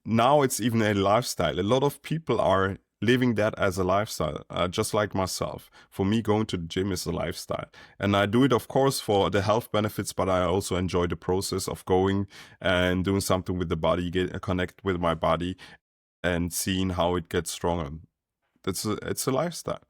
now it's even a lifestyle. A lot of people are living that as a lifestyle, just like myself. For me, going to the gym is a lifestyle. And I do it, of course, for the health benefits, but I also enjoy the process of going and doing something with the body, connect with my body and seeing how it gets stronger. It's a lifestyle.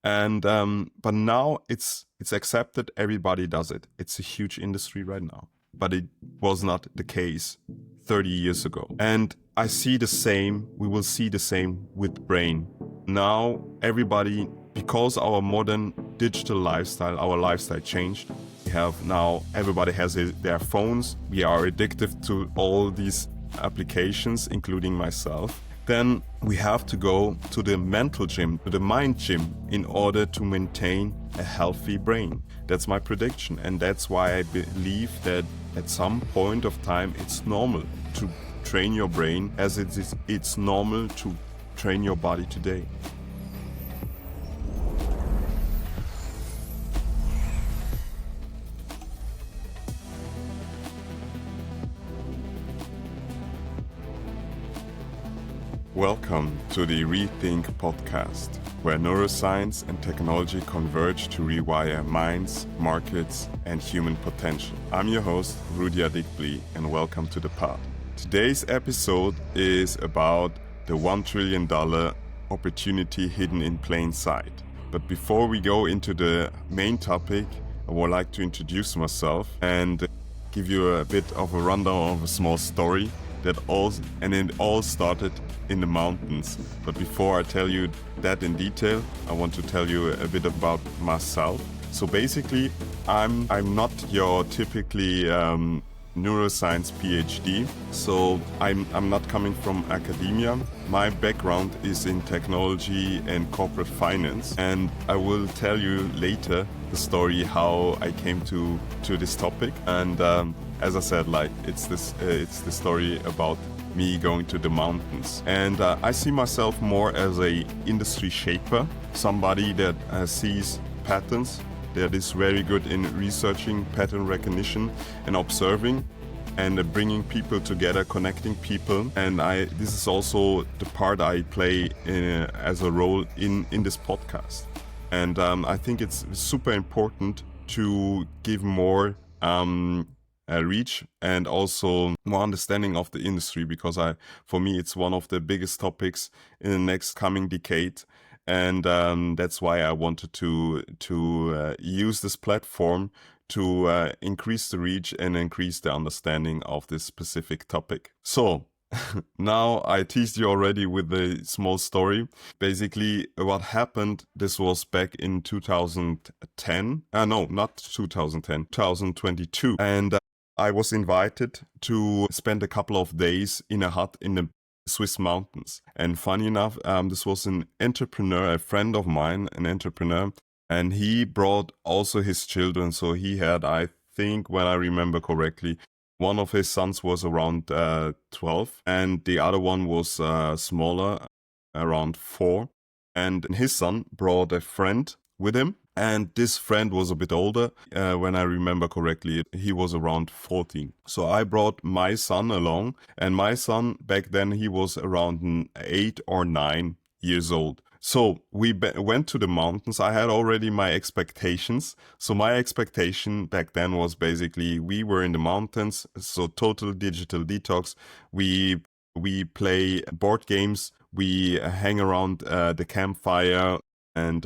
And but now it's accepted, everybody does it. It's a huge industry right now. But it was not the case 30 years ago. And I see the same, we will see the same with brain. Now everybody, because our modern digital lifestyle, our lifestyle changed. We have now, everybody has their phones. We are addicted to all these applications, including myself. Then we have to go to the mental gym, to the mind gym, in order to maintain a healthy brain. That's my prediction. And that's why I believe that at some point of time, it's normal to train your brain as it's normal to train your body today. Welcome to the ReeThink podcast, where neuroscience and technology converge to rewire minds, markets, and human potential. I'm your host, Rudyard Dickblee, and welcome to the pod. Today's episode is about the $1 trillion opportunity hidden in plain sight. But before we go into the main topic, I would like to introduce myself and give you a bit of a rundown of a small story it all started in the mountains. But before I tell you that in detail, I want to tell you a bit about myself. So basically, I'm not your typically neuroscience PhD. So I'm not coming from academia. My background is in technology and corporate finance, and I will tell you later the story how I came to this topic. And as I said, it's the story about me going to the mountains. And I see myself more as a industry shaper, somebody that sees patterns, that is very good in researching pattern recognition and observing and bringing people together, connecting people. And this is also the part I play as a role in this podcast. And I think it's super important to give more reach and also more understanding of the industry, because for me it's one of the biggest topics in the next coming decade. And that's why I wanted to use this platform to increase the reach and increase the understanding of this specific topic. So now I teased you already with a small story. Basically, what happened, this was back in 2010. No, not 2010, 2022. And I was invited to spend a couple of days in a hut in the Swiss mountains. And funny enough, this was an entrepreneur, a friend of mine, an entrepreneur, and he brought also his children. So he had, I think, when I remember correctly, one of his sons was around 12, and the other one was smaller, around 4. And his son brought a friend with him. And this friend was a bit older. When I remember correctly, he was around 14. So I brought my son along. And my son, back then, he was around 8 or 9 years old. So we went to the mountains. I had already my expectations. So my expectation back then was basically we were in the mountains. So total digital detox. We play board games. We hang around the campfire. And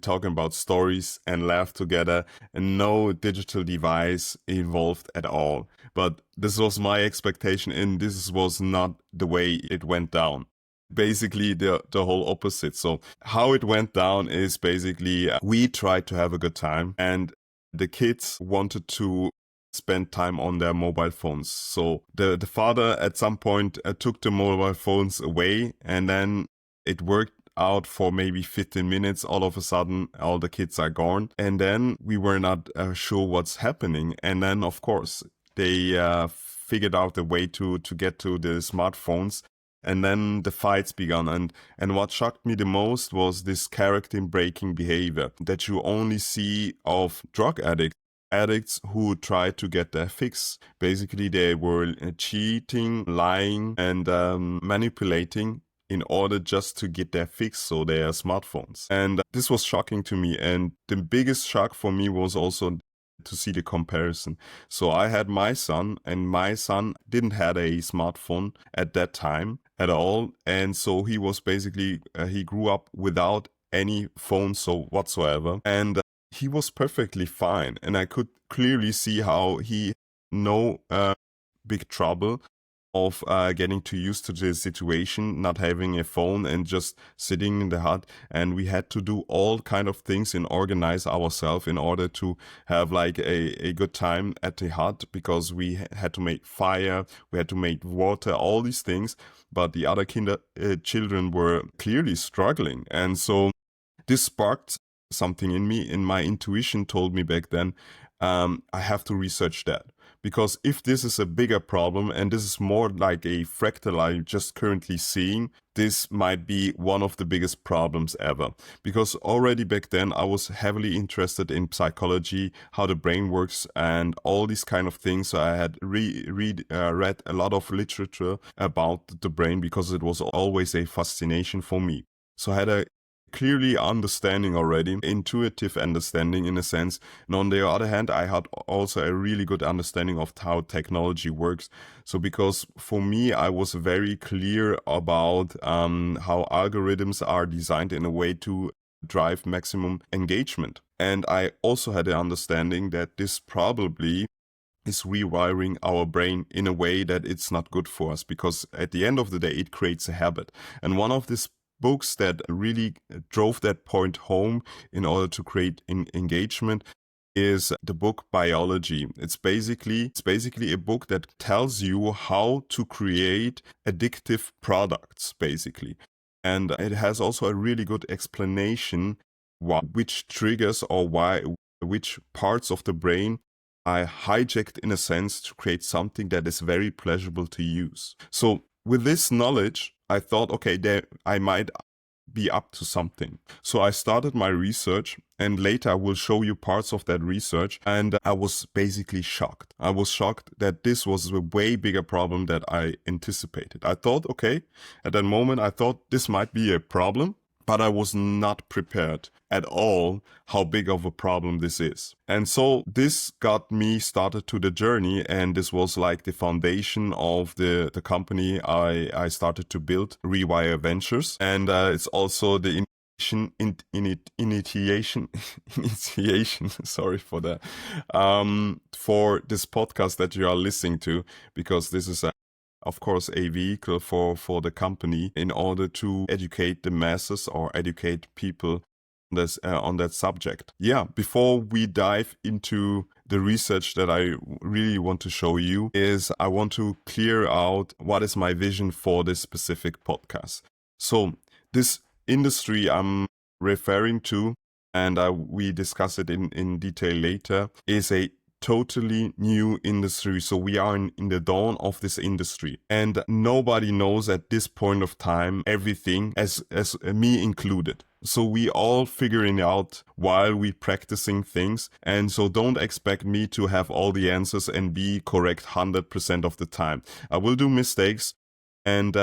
talking about stories and laugh together, and no digital device involved at all. But this was my expectation, and this was not the way it went down. Basically, the whole opposite. So how it went down is basically we tried to have a good time, and the kids wanted to spend time on their mobile phones. So the father at some point took the mobile phones away, and then it worked out for maybe 15 minutes. All of a sudden, all the kids are gone. And then we were not sure what's happening. And then, of course, they figured out a way to get to the smartphones. And then the fights began. And what shocked me the most was this character-breaking behavior that you only see of drug addicts. addicts who tried to get their fix. Basically, they were cheating, lying, and manipulating in order just to get their fix, so their smartphones. And this was shocking to me. And the biggest shock for me was also to see the comparison. So I had my son, and my son didn't have a smartphone at that time at all. And so he was basically, he grew up without any phone so whatsoever. And he was perfectly fine. And I could clearly see how he no big trouble of getting too used to the situation, not having a phone and just sitting in the hut. And we had to do all kind of things and organize ourselves in order to have like a good time at the hut, because we had to make fire, we had to make water, all these things. But the other children were clearly struggling. And so this sparked something in me, and my intuition told me back then, I have to research that. Because if this is a bigger problem, and this is more like a fractal I'm just currently seeing, this might be one of the biggest problems ever. Because already back then I was heavily interested in psychology, how the brain works, and all these kind of things. So I had read a lot of literature about the brain, because it was always a fascination for me. So I had a clearly understanding already, intuitive understanding in a sense. And on the other hand, I had also a really good understanding of how technology works. So because for me, I was very clear about how algorithms are designed in a way to drive maximum engagement. And I also had an understanding that this probably is rewiring our brain in a way that it's not good for us, because at the end of the day, it creates a habit. And one of these books that really drove that point home in order to create engagement is the book Biology. It's basically a book that tells you how to create addictive products, basically. And it has also a really good explanation which triggers or which parts of the brain are hijacked in a sense to create something that is very pleasurable to use. So with this knowledge, I thought, okay, I might be up to something. So I started my research, and later I will show you parts of that research. And I was basically shocked. I was shocked that this was a way bigger problem than I anticipated. I thought, okay, at that moment, I thought this might be a problem, but I was not prepared at all how big of a problem this is. And so this got me started to the journey, and this was like the foundation of the company I started to build, Rewire Ventures. And it's also the initiation, sorry for that, for this podcast that you are listening to, because this is of course, a vehicle for the company in order to educate the masses or educate people on that subject. Yeah, before we dive into the research that I really want to show you, is I want to clear out what is my vision for this specific podcast. So this industry I'm referring to, and we discuss it in detail later, is a totally new industry. So we are in the dawn of this industry, and nobody knows at this point of time everything, as me included. So we all figuring out while we practicing things. And so don't expect me to have all the answers and be correct 100% of the time. I will do mistakes. And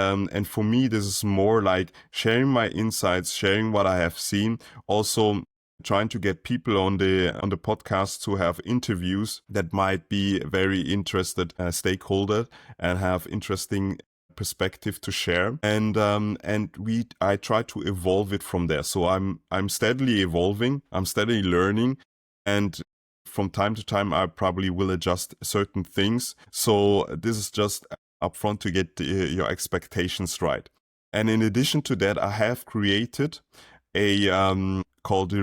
for me, this is more like sharing my insights, sharing what I have seen, also trying to get people on the podcast to have interviews that might be very interested stakeholder and have interesting perspective to share. And I try to evolve it from there. So I'm steadily evolving, I'm steadily learning, and from time to time I probably will adjust certain things. So this is just upfront to get your expectations right. And in addition to that, I have created a called the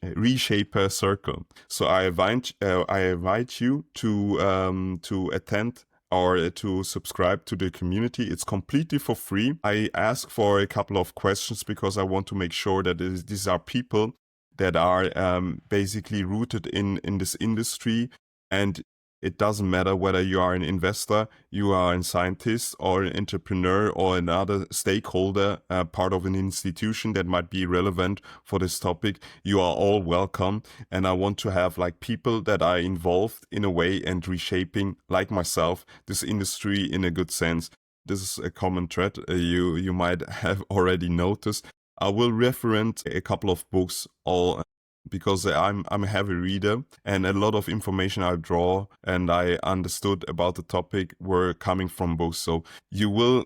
Reshaper Circle. So I invite you to attend or to subscribe to the community. It's completely for free. I ask for a couple of questions because I want to make sure that these are people that are basically rooted in this industry, and It doesn't matter whether you are an investor, you are a scientist, or an entrepreneur, or another stakeholder, part of an institution that might be relevant for this topic. You are all welcome. And I want to have like people that are involved in a way and reshaping, like myself, this industry in a good sense. This is a common thread you might have already noticed. I will reference a couple of books, all because I'm a heavy reader, and a lot of information I draw and I understood about the topic were coming from books. So you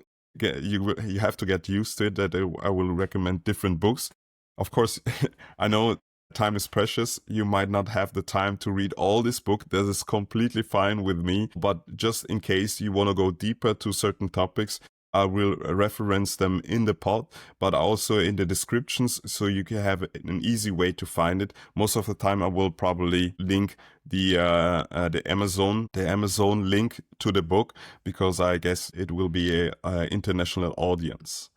have to get used to it that I will recommend different books. Of course, I know time is precious. You might not have the time to read all this book. That is completely fine with me. But just in case you want to go deeper to certain topics, I will reference them in the pod, but also in the descriptions, so you can have an easy way to find it. Most of the time, I will probably link the Amazon link to the book, because I guess it will be a international audience.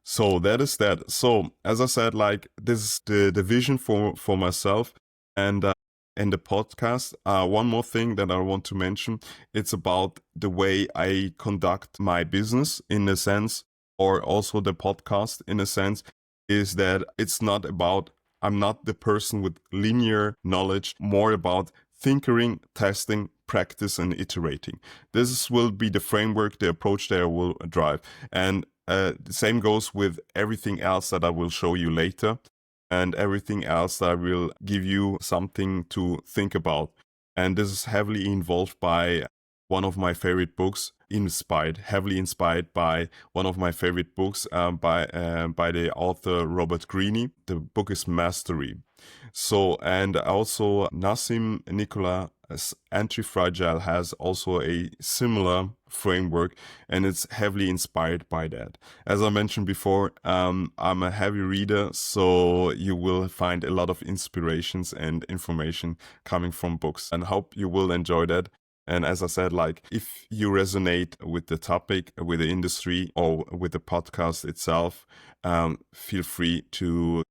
So that is that. So as I said, like, this is the vision for myself, and in the podcast, one more thing that I want to mention, it's about the way I conduct my business in a sense, or also the podcast in a sense, is that it's not about, I'm not the person with linear knowledge, more about thinkering, testing, practice, and iterating. This will be the framework, the approach that I will drive. And the same goes with everything else that I will show you later, and everything else that I will give you something to think about. And this is heavily involved by one of my favorite books, heavily inspired by one of my favorite books by the author Robert Greene. The book is Mastery. So, and also Nassim Nicolas Antifragile has also a similar framework, and it's heavily inspired by that. As I mentioned before, I'm a heavy reader, so you will find a lot of inspirations and information coming from books, and hope you will enjoy that. And as I said, like, if you resonate with the topic, with the industry, or with the podcast itself, feel free to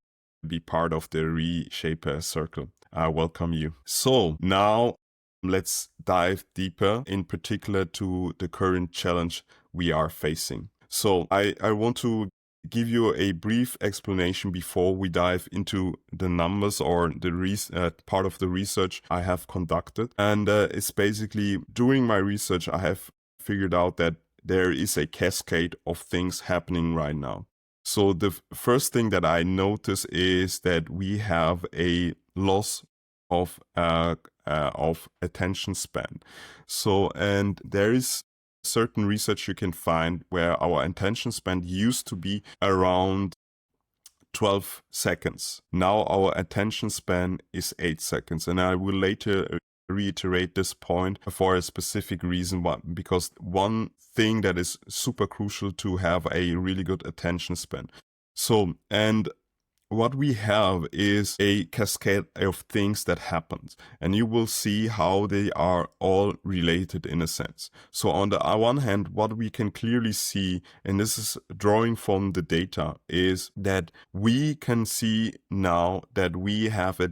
be part of the Reshaper Circle. I welcome you. So now let's dive deeper, in particular to the current challenge we are facing. So I want to give you a brief explanation before we dive into the numbers or the part of the research I have conducted. And it's basically, during my research, I have figured out that there is a cascade of things happening right now. So the first thing that I notice is that we have a loss of attention span. So, and there is certain research you can find where our attention span used to be around 12 seconds. Now our attention span is 8 seconds. And I will later reiterate this point for a specific reason, because one thing that is super crucial to have a really good attention span. So, and what we have is a cascade of things that happens, and you will see how they are all related in a sense. So on the one hand, what we can clearly see, and this is drawing from the data, is that we can see now that we have a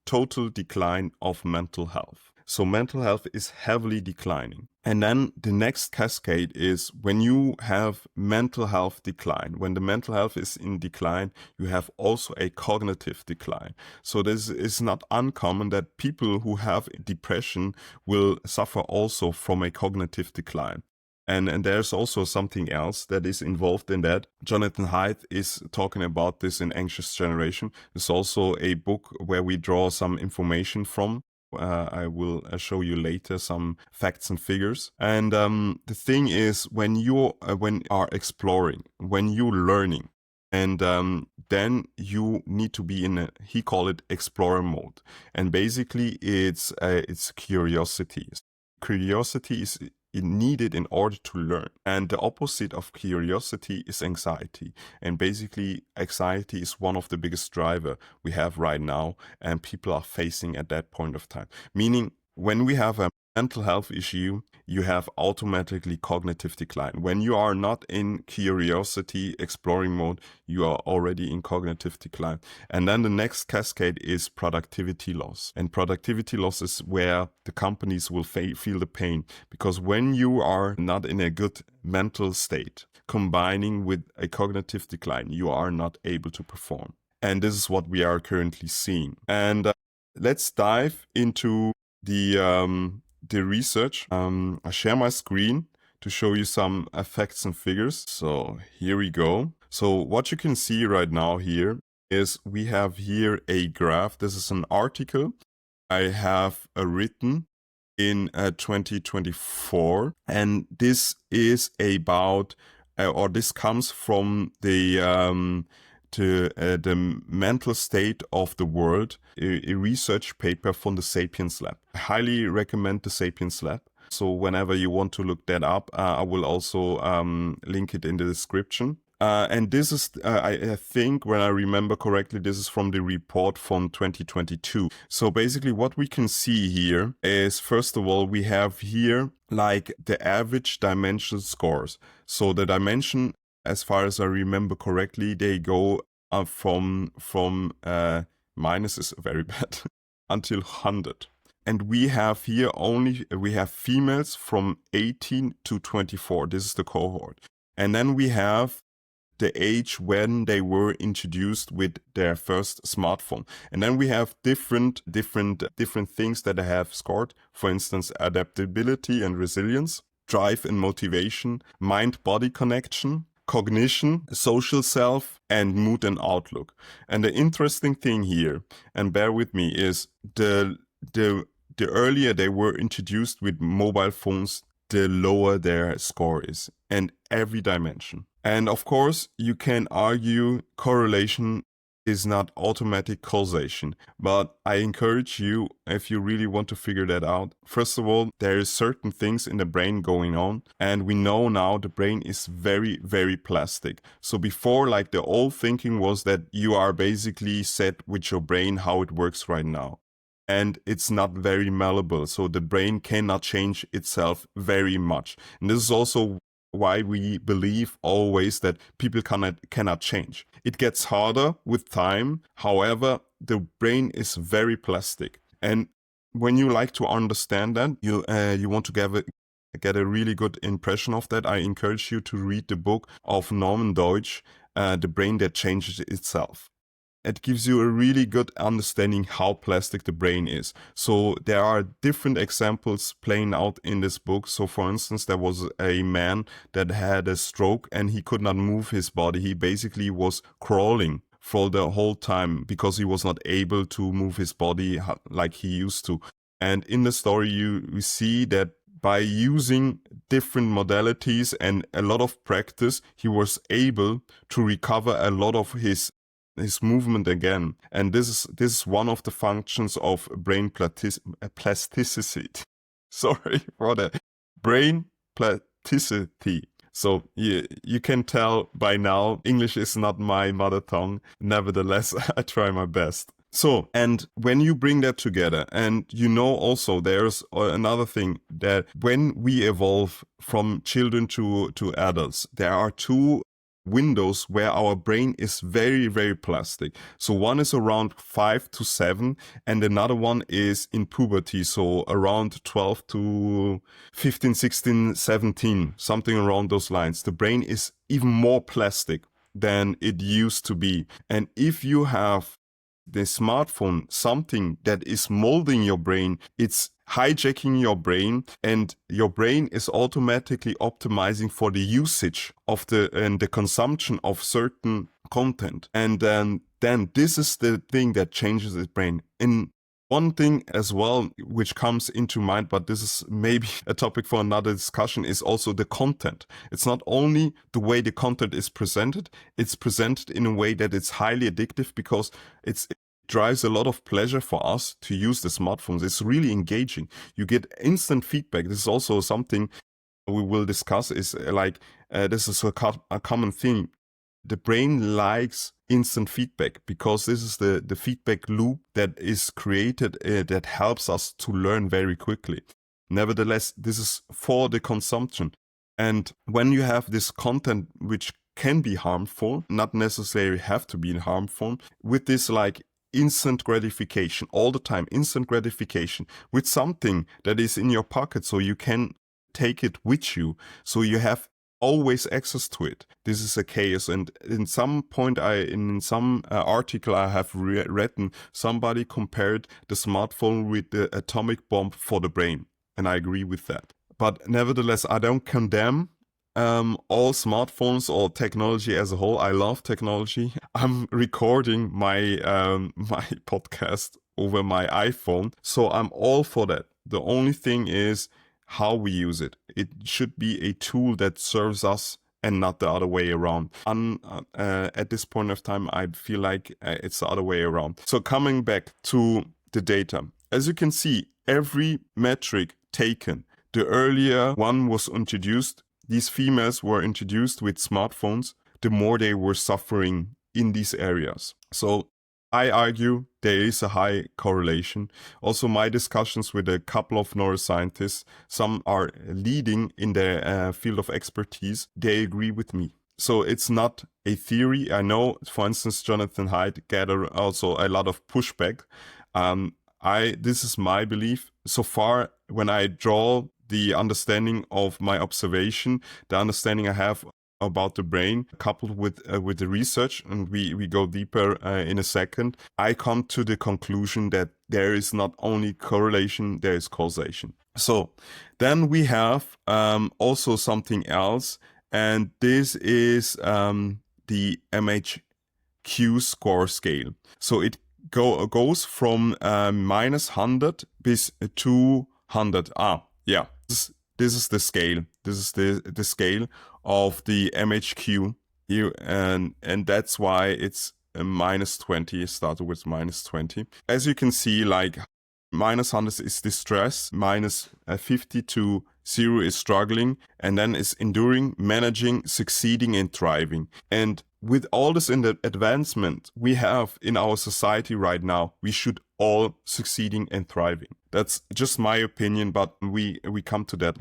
total decline of mental health. So mental health is heavily declining. And then the next cascade is, when you have mental health decline, when the mental health is in decline, you have also a cognitive decline. So this is not uncommon that people who have depression will suffer also from a cognitive decline. And there's also something else that is involved in that. Jonathan Haidt is talking about this in Anxious Generation. There's also a book where we draw some information from. I will show you later some facts and figures. And the thing is, when you are exploring, when you're learning, and then you need to be in he call it explorer mode. And basically it's curiosity. Curiosity is needed in order to learn. And the opposite of curiosity is anxiety. And basically, anxiety is one of the biggest drivers we have right now, and people are facing at that point of time. Meaning, when we have mental health issue, you have automatically cognitive decline. When you are not in curiosity, exploring mode, you are already in cognitive decline. And then the next cascade is productivity loss. And productivity loss is where the companies will feel the pain, because when you are not in a good mental state, combining with a cognitive decline, you are not able to perform. And this is what we are currently seeing. And let's dive into the research. I share my screen to show you some facts and figures. So here we go. So what you can see right now here is we have here a graph. This is an article I have written in 2024, and this is about, or this comes from the mental state of the world, a research paper from the Sapiens Lab. I highly recommend the Sapiens Lab. So whenever you want to look that up, I will also link it in the description. And this is, I think, when I remember correctly, this is from the report from 2022. So basically what we can see here is, first of all, we have here like the average dimension scores. So the dimension, as far as I remember correctly, they go from minus is very bad until 100. And we have here we have females from 18 to 24. This is the cohort. And then we have the age when they were introduced with their first smartphone. And then we have different things that they have scored. For instance, adaptability and resilience, drive and motivation, mind-body connection, cognition, social self, and mood and outlook. And the interesting thing here, and bear with me, is the earlier they were introduced with mobile phones, the lower their score is in every dimension. And of course, you can argue correlation is not automatic causation, but I encourage you, if you really want to figure that out, first of all, there is certain things in the brain going on, and we know now the brain is very, very plastic. So before, like, the old thinking was that you are basically set with your brain how it works right now. And it's not very malleable, so the brain cannot change itself very much. And this is also why we believe always that people cannot change. It gets harder with time. However, the brain is very plastic. And when you like to understand that, you want to get a really good impression of that, I encourage you to read the book of Norman Deutsch, The Brain That Changes Itself. It gives you a really good understanding how plastic the brain is. So there are different examples playing out in this book. So for instance, there was a man that had a stroke and he could not move his body. He basically was crawling for the whole time because he was not able to move his body like he used to. And in the story, you see that by using different modalities and a lot of practice, he was able to recover a lot of his movement again. And this is one of the functions of brain plasticity. Sorry for that. Brain plasticity. So you can tell by now, English is not my mother tongue. Nevertheless, I try my best. So, and when you bring that together, and you know also there's another thing, that when we evolve from children to adults, there are two windows where our brain is very, very plastic. So one is around 5 to 7 and another one is in puberty, so around 12 to 15, 16, 17, something around those lines. The brain is even more plastic than it used to be. And if you have the smartphone, something that is molding your brain, it's hijacking your brain, and your brain is automatically optimizing for the usage of the consumption of certain content. And then this is the thing that changes the brain. In one thing as well, which comes into mind, but this is maybe a topic for another discussion, is also the content. It's not only the way the content is presented, it's presented in a way that it's highly addictive because it drives a lot of pleasure for us to use the smartphones. It's really engaging. You get instant feedback. This is also something we will discuss, is like, this is a common theme. The brain likes instant feedback because this is the feedback loop that is created that helps us to learn very quickly. Nevertheless, this is for the consumption. And when you have this content which can be harmful, not necessarily have to be harmful, with this like instant gratification, all the time, instant gratification, with something that is in your pocket so you can take it with you, so you have always access to it. This is a chaos. And in some point, in some article I have written, somebody compared the smartphone with the atomic bomb for the brain. And I agree with that. But nevertheless, I don't condemn all smartphones or technology as a whole. I love technology. I'm recording my my podcast over my iPhone, so I'm all for that. The only thing is how we use it. It should be a tool that serves us and not the other way around. At this point of time, I feel like it's the other way around. So coming back to the data, as you can see, every metric taken, the earlier one was introduced, these females were introduced with smartphones, the more they were suffering in these areas. So I argue there is a high correlation. Also, my discussions with a couple of neuroscientists, some are leading in their field of expertise, they agree with me. So it's not a theory. I know, for instance, Jonathan Haidt gathered also a lot of pushback. This is my belief. So far, when I draw the understanding of my observation, the understanding I have about the brain, coupled with the research, and we go deeper in a second, I come to the conclusion that there is not only correlation, there is causation. So then we have also something else, and this is the MHQ score scale. So it goes from -100 bis 200. Yeah, this is the scale. This is the scale of the MHQ here, and that's why it's -20. It started with -20. As you can see, like -100 is distress, -50 to 0 is struggling, and then is enduring, managing, succeeding, and thriving. And with all this in the advancement we have in our society right now, we should all succeeding and thriving. That's just my opinion, but we come to that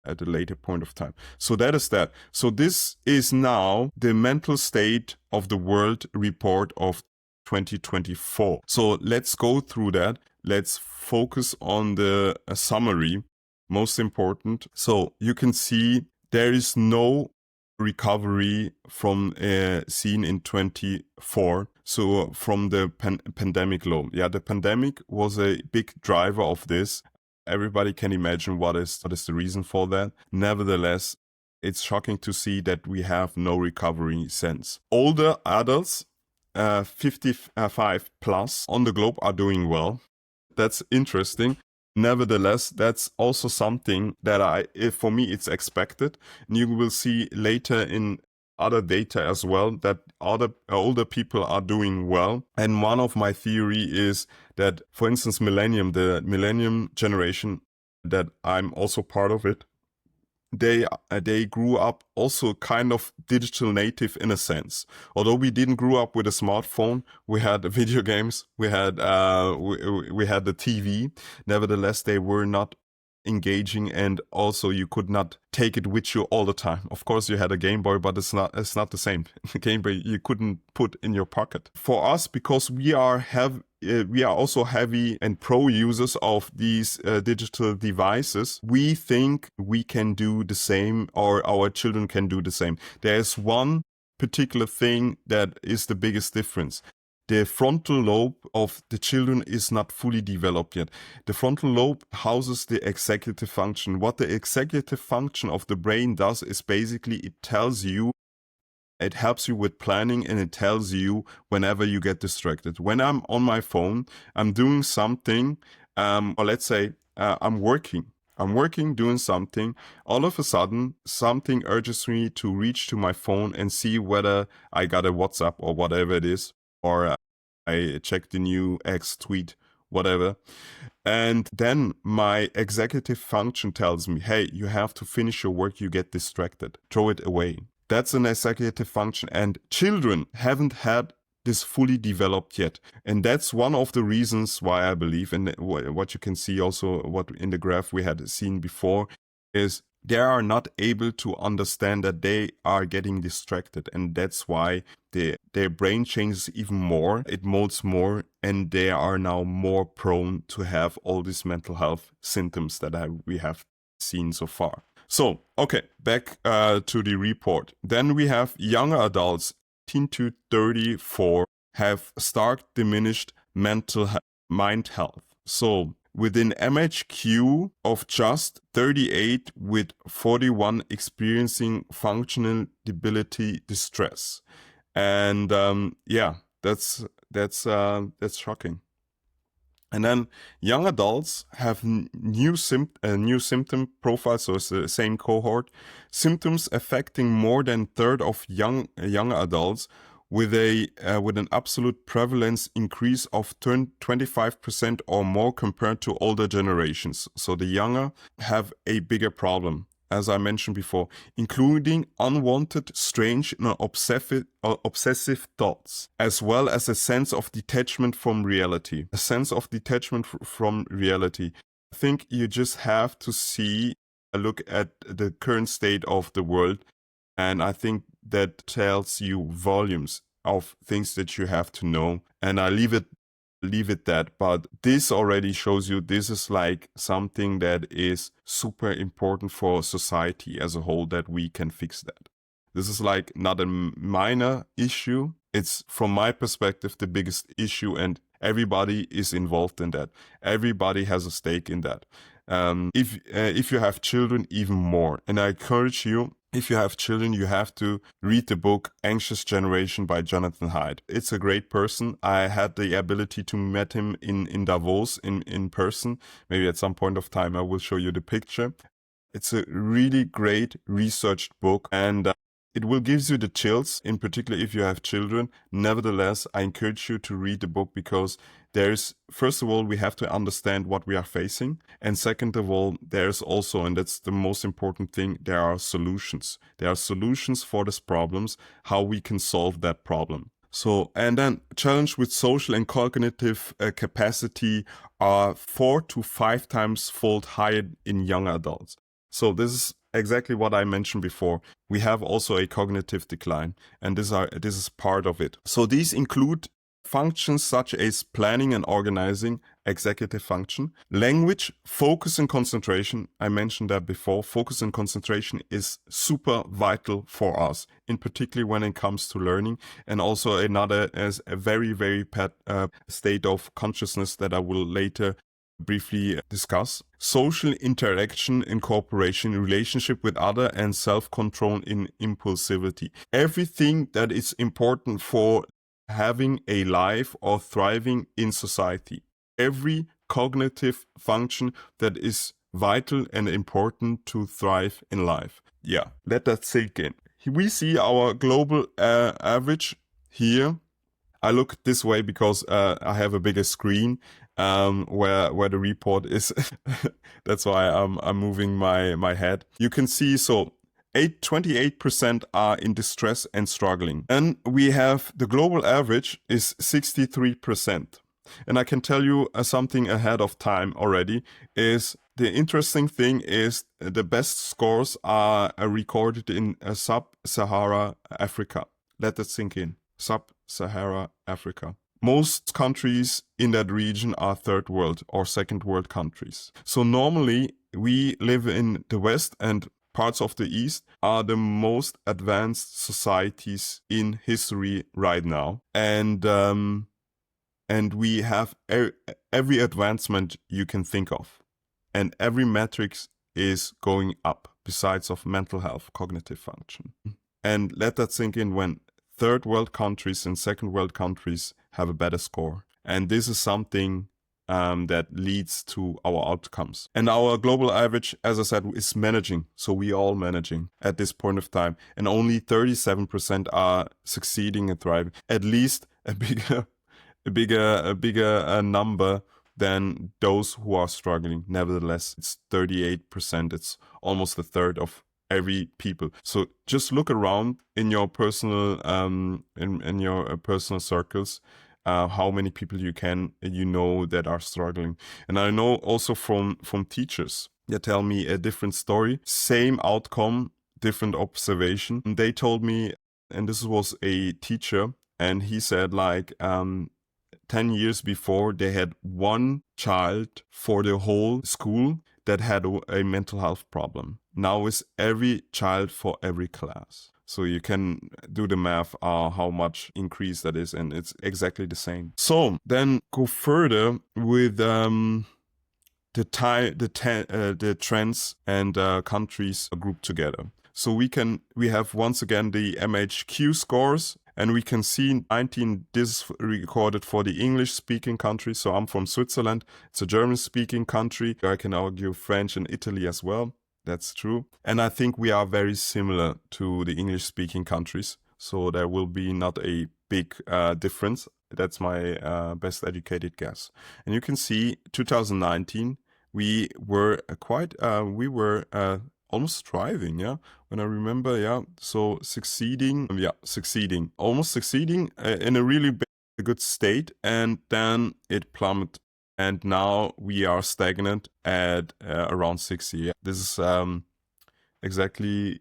at a later point of time. So that is that. So this is now the mental state of the world report of 2024. So let's go through that. Let's focus on the summary, most important. So you can see there is no recovery from seen in 24. So from the pandemic low. Yeah, the pandemic was a big driver of this. Everybody can imagine what is the reason for that. Nevertheless, it's shocking to see that we have no recovery since. Older adults, 55 plus on the globe, are doing well. That's interesting. Nevertheless, that's also something that for me, it's expected. And you will see later in other data as well that older people are doing well. And one of my theory is that, for instance, the millennium generation, that I'm also part of it, they grew up also kind of digital native in a sense. Although we didn't grow up with a smartphone, we had video games, we had the TV. Nevertheless, they were not engaging, and also you could not take it with you all the time. Of course, you had a Game Boy, but it's not the same. Game Boy you couldn't put in your pocket. For us, because we are also heavy and pro users of these digital devices, we think we can do the same, or our children can do the same. There's one particular thing that is the biggest difference. The frontal lobe of the children is not fully developed yet. The frontal lobe houses the executive function. What the executive function of the brain does is basically it helps you with planning, and it tells you whenever you get distracted. When I'm on my phone, I'm doing something, or let's say I'm working, doing something. All of a sudden, something urges me to reach to my phone and see whether I got a WhatsApp or whatever it is, or I check the new X tweet, whatever. And then my executive function tells me, hey, you have to finish your work, you get distracted, throw it away. That's an executive function. And children haven't had this fully developed yet. And that's one of the reasons why I believe, and what you can see also, what in the graph we had seen before, is they are not able to understand that they are getting distracted. And that's why their brain changes even more, it molds more, and they are now more prone to have all these mental health symptoms that we have seen so far. So, okay, back to the report. Then we have younger adults, 18 to 34, have stark diminished mind health. So, with an MHQ of just 38, with 41 experiencing functional debility distress. And that's shocking. And then young adults have new symptom profiles, so it's the same cohort, symptoms affecting more than a third of young adults, with an absolute prevalence increase of 25% or more compared to older generations. So the younger have a bigger problem, as I mentioned before, including unwanted, strange, and obsessive thoughts, as well as a sense of detachment from reality. A sense of detachment from reality. I think you just have to look at the current state of the world, and I think that tells you volumes of things that you have to know. And I leave it that, but this already shows you this is like something that is super important for society as a whole, that we can fix that. This is like not a minor issue. It's, from my perspective, the biggest issue, and everybody is involved in that. Everybody has a stake in that. If you have children, even more. And I encourage you, if you have children, you have to read the book Anxious Generation by Jonathan Haidt. It's a great person. I had the ability to meet him in Davos in person. Maybe at some point of time I will show you the picture. It's a really great researched book, and it will give you the chills, in particular if you have children. Nevertheless, I encourage you to read the book, because first of all, we have to understand what we are facing. And second of all, there's also, and that's the most important thing, there are solutions. There are solutions for these problems, how we can solve that problem. So, and then challenge with social and cognitive capacity are 4 to 5 times fold higher in young adults. So this is exactly what I mentioned before. We have also a cognitive decline, and this is part of it. So these include functions such as planning and organizing, executive function, language, focus and concentration. I mentioned that before. Focus and concentration is super vital for us, in particular when it comes to learning, and also another as a very, very state of consciousness that I will later briefly discuss. Social interaction in cooperation, relationship with other, and self-control in impulsivity. Everything that is important for having a life or thriving in society. Every cognitive function that is vital and important to thrive in life. Yeah, let that sink in. We see our global average here. I look this way because I have a bigger screen where the report is. That's why I'm moving my head. You can see, so 28% are in distress and struggling. And we have the global average is 63%. And I can tell you something ahead of time already, is the interesting thing is the best scores are recorded in sub-Sahara Africa. Let that sink in. Sub-Sahara Africa. Most countries in that region are third world or second world countries. So normally we live in the West, and parts of the East are the most advanced societies in history right now. And we have every advancement you can think of. And every metric is going up, besides of mental health, cognitive function. And let that sink in, when third world countries and second world countries have a better score. And this is something that leads to our outcomes. And our global average, as I said, is managing. So we are all managing at this point of time. And only 37% are succeeding and thriving. At least a bigger number than those who are struggling. Nevertheless, it's 38%. It's almost a third of every people. So just look around in your personal in your personal circles, how many people you know that are struggling. And I know also from teachers that tell me a different story, same outcome, different observation. And they told me, and this was a teacher, and he said like 10 years before, they had one child for the whole school that had a mental health problem. Now it's every child for every class. So you can do the math, how much increase that is, and it's exactly the same. So then go further with the trends and countries grouped together. So we have once again the MHQ scores, and we can see 19, this is recorded for the English-speaking countries. So I'm from Switzerland. It's a German-speaking country. I can argue French and Italy as well. That's true. And I think we are very similar to the English-speaking countries. So there will be not a big difference. That's my best educated guess. And you can see 2019, we were almost thriving, yeah. When I remember, yeah. So succeeding, almost succeeding in a really good state, and then it plummeted, and now we are stagnant at around 60. Yeah. This is exactly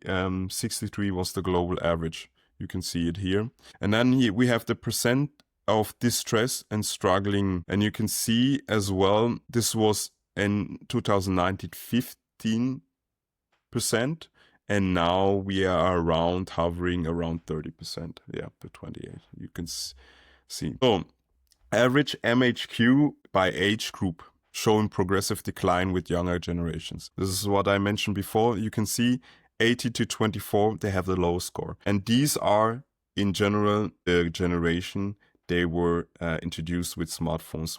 63 was the global average. You can see it here, and then here we have the percent of distress and struggling, and you can see as well. This was in 2019, 15%, and now we are hovering around 30%. Yeah, to 28. You can see. So, average MHQ by age group showing progressive decline with younger generations. This is what I mentioned before. You can see 80 to 24, they have the lowest score. And these are, in general, the generation they were introduced with smartphones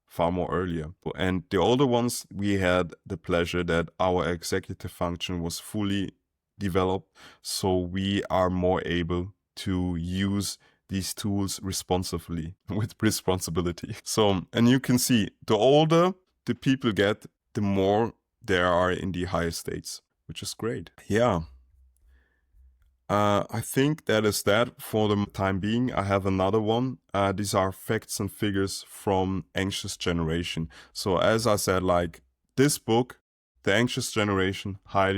far more earlier. And the older ones, we had the pleasure that our executive function was fully developed, so we are more able to use these tools responsibly, with responsibility. So, and you can see, the older the people get, the more they are in the higher states, which is great. Yeah. I think that is that for the time being. I have another one. These are facts and figures from Anxious Generation. So as I said, like this book, The Anxious Generation, I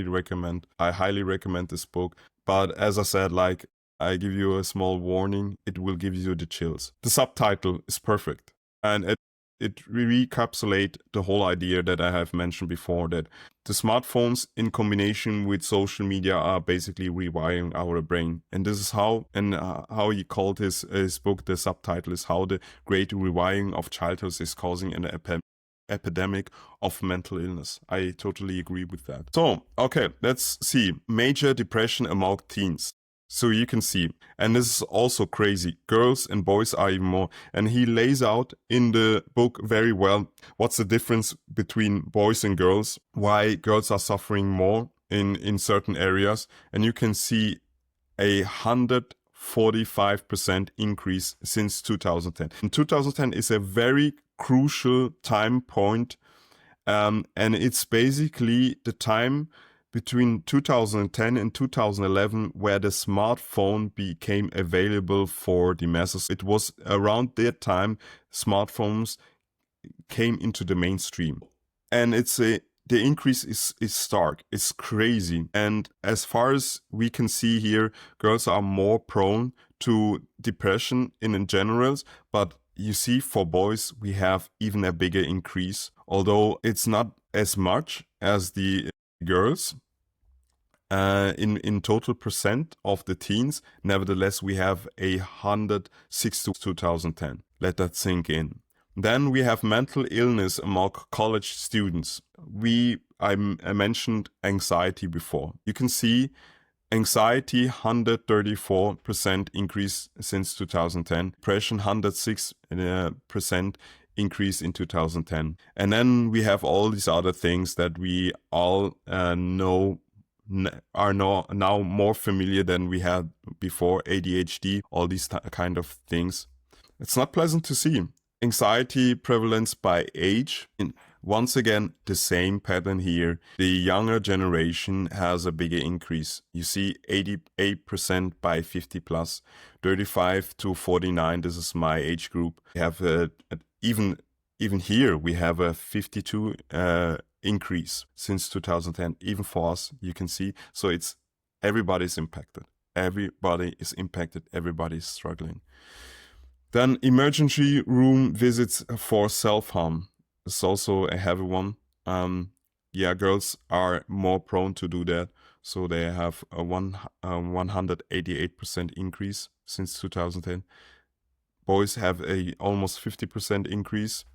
highly recommend this book. But as I said, like I give you a small warning, it will give you the chills. The subtitle is perfect. And it recapsulates the whole idea that I have mentioned before, that the smartphones in combination with social media are basically rewiring our brain. And this is how he called his book, the subtitle is How the Great Rewiring of Childhood is Causing an Epidemic of Mental Illness. I totally agree with that. So, okay, let's see. Major depression among teens. So you can see, and this is also crazy, girls and boys are even more. And he lays out in the book very well what's the difference between boys and girls, why girls are suffering more in certain areas. And you can see 145% increase since 2010. And 2010 is a very crucial time point, and it's basically the time between 2010 and 2011 where the smartphone became available for the masses. It was around that time smartphones came into the mainstream, and the increase is stark. It's crazy. And as far as we can see here, girls are more prone to depression in general, but you see for boys we have even a bigger increase, although it's not as much as the girls. In total percent of the teens, nevertheless, we have 106 to 2010. Let that sink in. Then we have mental illness among college students. I mentioned anxiety before. You can see anxiety 134% increase since 2010. Depression 106% increase in 2010. And then we have all these other things that we all know are now more familiar than we had before. ADHD, all these kind of things. It's not pleasant to see. Anxiety prevalence by age. Once again, the same pattern here. The younger generation has a bigger increase. You see 88% by 50 plus, 35 to 49. This is my age group. We have even here, we have a 52 increase since 2010. Even for us, you can see. So it's everybody's impacted. Everybody is impacted. Everybody is struggling. Then emergency room visits for self-harm. It's also a heavy one. Girls are more prone to do that. So they have a 188% increase since 2010. Boys have a almost 50% increase.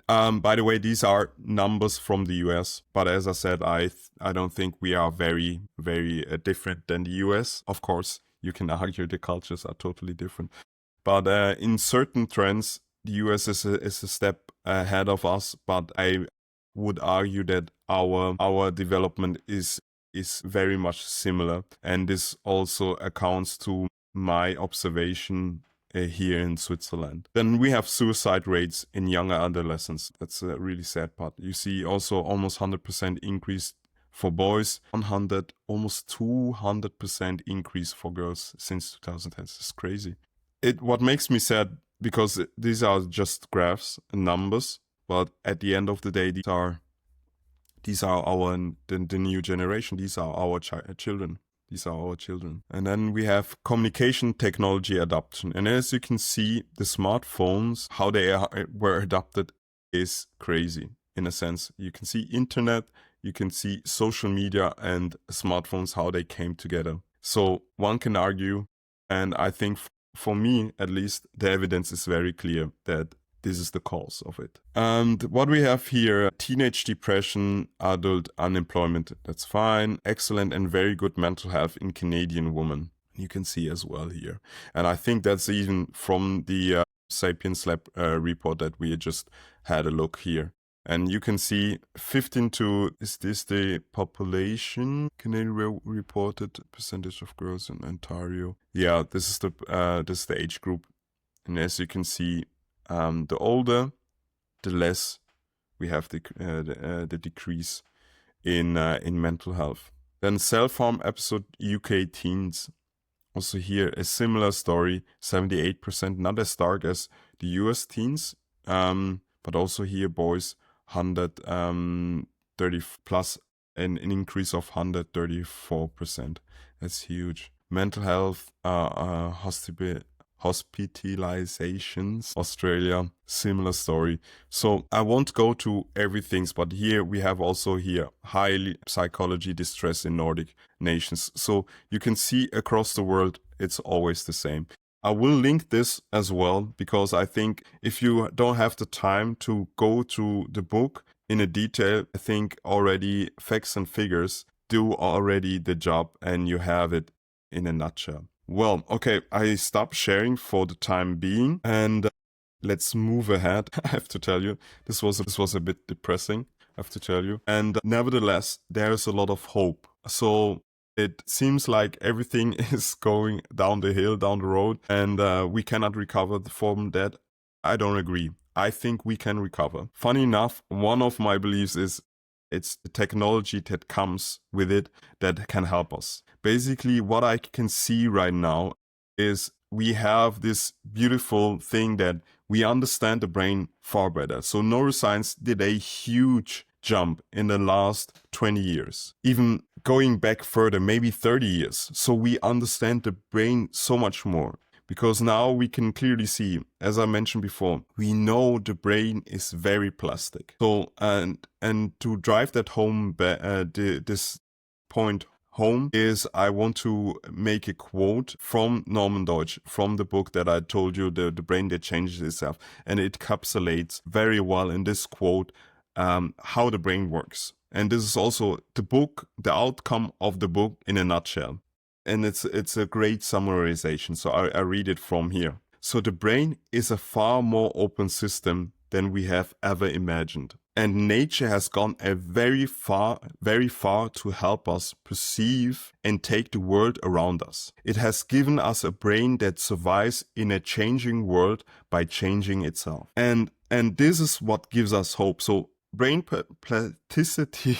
By the way, these are numbers from the US, but as I said, I don't think we are very, very different than the US. Of course, you can argue the cultures are totally different. But in certain trends, the US is a step ahead of us, but I would argue that our development is very much similar. And this also accounts to my observation here in Switzerland. Then we have suicide rates in younger adolescents. That's a really sad part. You see also almost 100% increase for boys, almost 200% increase for girls since 2010. It's crazy. What makes me sad, because these are just graphs and numbers, but at the end of the day, these are the new generation. These are our children. These are our children. And then we have communication technology adoption. And as you can see, the smartphones, how they were adopted is crazy in a sense. You can see internet, you can see social media and smartphones, how they came together. So one can argue, and I think for me at least, the evidence is very clear that this is the cause of it. And what we have here, teenage depression, adult unemployment, that's fine. Excellent and very good mental health in Canadian women. You can see as well here. And I think that's even from the Sapiens Lab report that we just had a look here. And you can see 15 to, is this the population? Canadian reported percentage of girls in Ontario. Yeah, this is the age group. And as you can see, the older, the less we have the decrease in mental health. Then self-harm episode UK teens. Also here a similar story, 78%, not as stark as the US teens, but also here boys 130 plus, an increase of 134%. That's huge. Mental health, hospitalizations, Australia, similar story. So I won't go to everything, but here we have also here high psychology distress in Nordic nations. So you can see across the world, it's always the same. I will link this as well, because I think if you don't have the time to go to the book in a detail, I think already facts and figures do already the job and you have it in a nutshell. Well, okay, I stop sharing for the time being and let's move ahead. I have to tell you, this was a bit depressing, I have to tell you. And nevertheless, there's a lot of hope. So it seems like everything is going down the hill, down the road, and we cannot recover from that. I don't agree. I think we can recover. Funny enough, one of my beliefs is it's the technology that comes with it that can help us. Basically, what I can see right now is we have this beautiful thing that we understand the brain far better. So neuroscience did a huge jump in the last 20 years, even going back further, maybe 30 years. So we understand the brain so much more, because now we can clearly see, as I mentioned before, we know the brain is very plastic. So, and to drive that home, this point home is, I want to make a quote from Norman Deutsch, from the book that I told you, the brain that changes itself. And it encapsulates very well in this quote how the brain works. And this is also the book, the outcome of the book in a nutshell. And it's a great summarization. So I read it from here. So the brain is a far more open system than we have ever imagined. And nature has gone very far to help us perceive and take the world around us. It has given us a brain that survives in a changing world by changing itself. And And this is what gives us hope. So brain plasticity,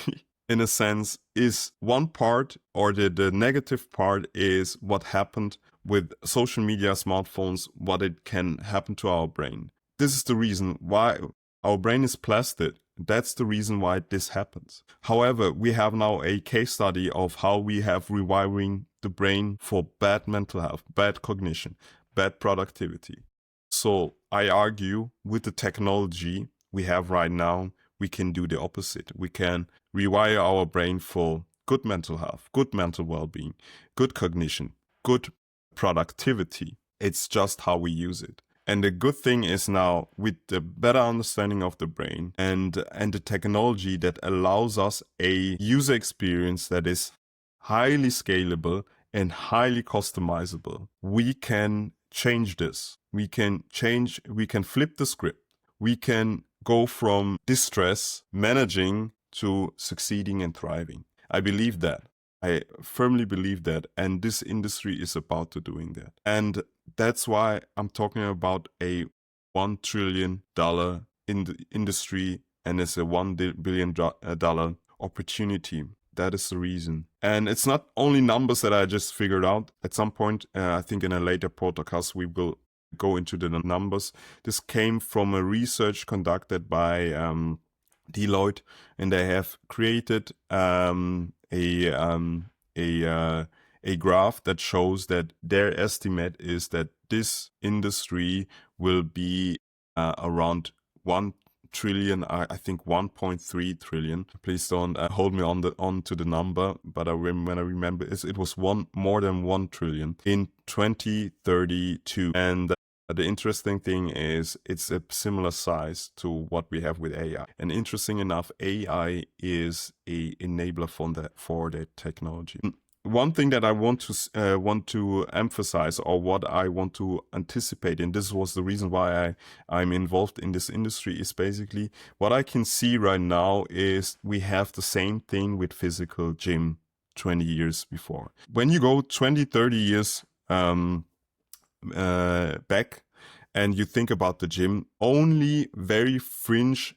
in a sense, is one part, or the negative part is what happened with social media, smartphones, what it can happen to our brain. This is the reason why our brain is plastic. That's the reason why this happens. However, we have now a case study of how we have rewiring the brain for bad mental health, bad cognition, bad productivity. So I argue with the technology we have right now, we can do the opposite. We can rewire our brain for good mental health, good mental well-being, good cognition, good productivity. It's just how we use it. And the good thing is now, with the better understanding of the brain and the technology that allows us a user experience that is highly scalable and highly customizable, we can change this. We can flip the script. We can go from distress, managing, to succeeding and thriving. I believe that. I firmly believe that, and this industry is about to doing that. And that's why I'm talking about a $1 trillion in the industry, and it's a $1 billion opportunity. That is the reason. And it's not only numbers that I just figured out. At some point, I think in a later podcast, we will go into the numbers. This came from a research conducted by Deloitte, and they have created a graph that shows that their estimate is that this industry will be around 1 trillion, I think 1.3 trillion. Please don't hold me on to the number, but when I remember, it was more than 1 trillion in 2032. And the interesting thing is it's a similar size to what we have with AI. And interesting enough, AI is a enabler for the technology. One thing that I want to emphasize, or what I want to anticipate, and this was the reason why I'm involved in this industry, is basically what I can see right now is we have the same thing with physical gym 20 years before. When you go 20, 30 years back and you think about the gym, only very fringe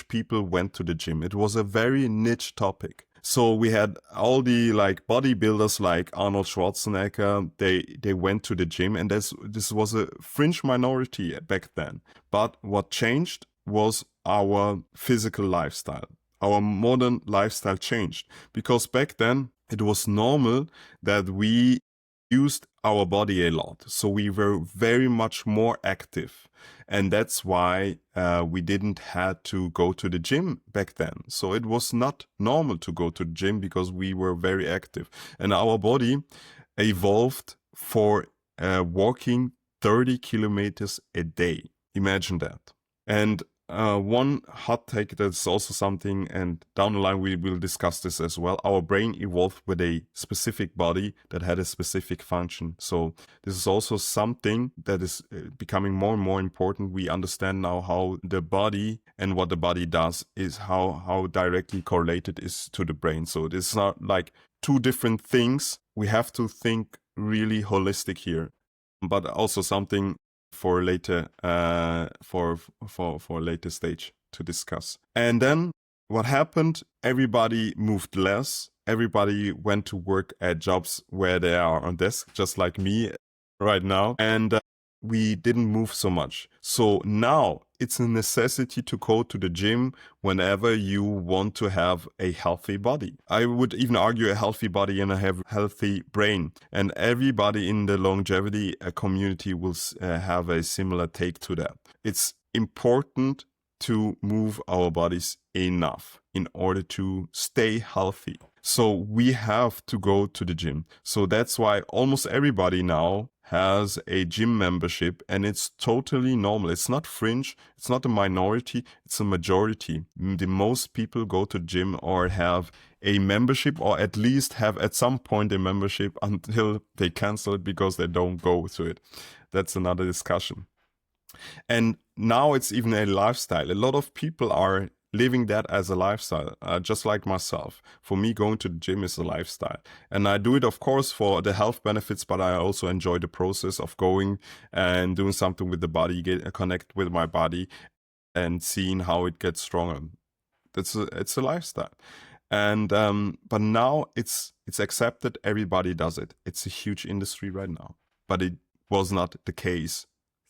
people went to the gym. It was a very niche topic. So we had all the like bodybuilders like Arnold Schwarzenegger, they went to the gym, and this was a fringe minority back then. But what changed was our physical lifestyle. Our modern lifestyle changed, because back then it was normal that we used our body a lot. So we were very much more active. And that's why we didn't have to go to the gym back then. So it was not normal to go to the gym because we were very active. And our body evolved for walking 30 kilometers a day. Imagine that. And one hot take that's also something, and down the line we will discuss this as well. Our brain evolved with a specific body that had a specific function. So this is also something that is becoming more and more important. We understand now how the body and what the body does is how directly correlated is to the brain. So it's not like two different things. We have to think really holistic here, but also something for later for a later stage to discuss. And then what happened? Everybody moved less. Everybody went to work at jobs where they are on desk, just like me right now. And we didn't move so much. So now it's a necessity to go to the gym whenever you want to have a healthy body. I would even argue a healthy body and a healthy brain. And everybody in the longevity community will have a similar take to that. It's important to move our bodies enough in order to stay healthy. So we have to go to the gym. So that's why almost everybody now has a gym membership, and it's totally normal. It's not fringe, it's not a minority, it's a majority. The most people go to the gym or have a membership, or at least have at some point a membership until they cancel it because they don't go to it. That's another discussion. And now it's even a lifestyle. A lot of people are living that as a lifestyle, just like myself. For me, going to the gym is a lifestyle. And I do it, of course, for the health benefits, but I also enjoy the process of going and doing something with the body, connect with my body. and seeing how it gets stronger. It's a lifestyle. And but now it's accepted, everybody does it. It's a huge industry right now, but it was not the case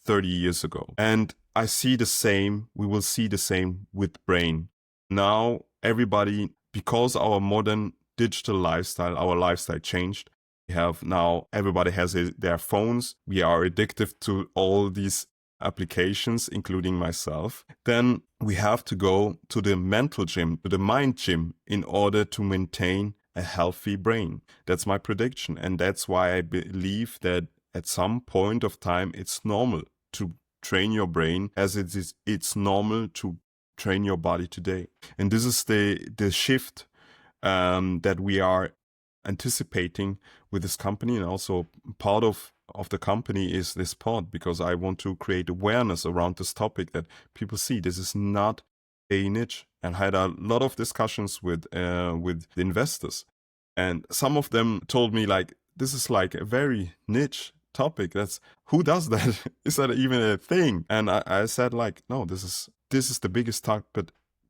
30 years ago. And I see the same, we will see the same with brain. Now everybody, because our modern digital lifestyle, our lifestyle changed. We have now, everybody has their phones. We are addicted to all these applications, including myself. Then we have to go to the mental gym, to the mind gym, in order to maintain a healthy brain. That's my prediction. And that's why I believe that at some point of time, it's normal to train your brain as it's normal to train your body today. And this is the shift that we are anticipating with this company. And also part of the company is this pod, because I want to create awareness around this topic, that people see this is not a niche. And I had a lot of discussions with investors, and some of them told me like, this is like a very niche topic. That's, who does that? Is that even a thing? And I said like, no, this is the biggest